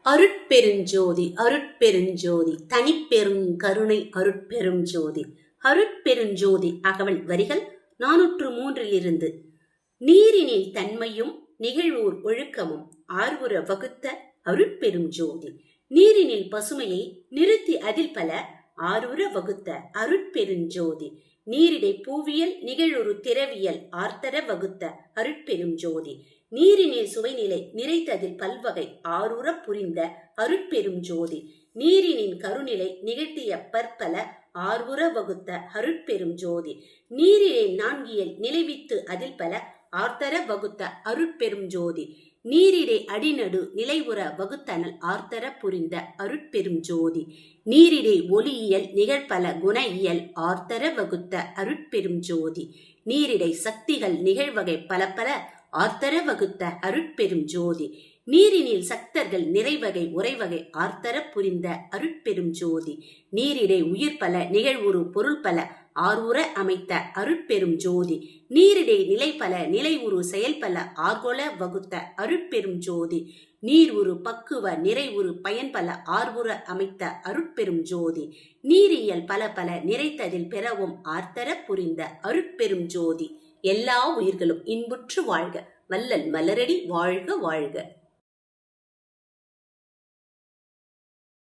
அருட்பெருஞ்சோதி அருட்பெருஞ்சோதி தனிப்பெருங் கருணை அருட்பெரும் ஜோதி. அருட்பெருஞ்சோதி அகவல் வரிகள் 403 நீரினில் தன்மையும் நிகழ்வூர் ஒழுக்கமும் ஆர்வுற வகுத்த அருட்பெரும் ஜோதி. நீரினில் பசுமையை நிறுத்தி அதில் பல ஆர்வுற வகுத்த அருட்பெருஞ்சோதி. நீரிடை பூவியல் நிகழ்வுறு திரவியல் ஆர்த்தர வகுத்த அருட்பெரும் ஜோதி. நீரினில் சுவைநிலை நிறைத்ததில் பல்வகை ஆரூர புரிந்த அருட்பெரும் ஜோதி. நீரினின் கருநிலை நிகழ்த்திய பற்பல ஆர்வுற வகுத்த அருட்பெரும் ஜோதி. நீரிலே நான்கியல் நிலைவித்து அதில் பல ஆர்த்தர வகுத்த அருட்பெரும் ஜோதி. நீரிடை அடிநடு நிலைவுற வகுத்தனல் ஆர்த்தர புரிந்த அருட்பெரும் ஜோதி. நீரிடை ஒளியியல் நிகழ்பல குண இயல் ஆர்த்தர வகுத்த அருட்பெரும் ஜோதி. நீரிடை சக்திகள் நிகழ்வகை பல பல ஆர்த்தர வகுத்த அருட்பெரும் ஜோதி. நீரினில் சக்தர்கள் நிறைவகை உறைவகை ஆர்த்தர புரிந்த அருட்பெரும் ஜோதி. நீரிடை உயிர் பல நிகழ்வுறு பொருள் பல ஆர்வுற அமைத்த அருட்பெரும் ஜோதி. நீரிடை நிலை பல நிலைவுறு செயல்பல ஆர்கொல வகுத்த அருட்பெரும் ஜோதி. நீர் உரு பக்குவ நிறைவுறு பயன்பல ஆர்வுற அமைத்த அருட்பெரும் ஜோதி. நீரியல் பல பல நிறைத்ததில் பெறவும் ஆர்த்தர புரிந்த அருட்பெரும் ஜோதி. எல்லா உயிர்களும் இன்புற்று வாழ்க. வள்ளல் மலரடி வாழ்க வாழ்க.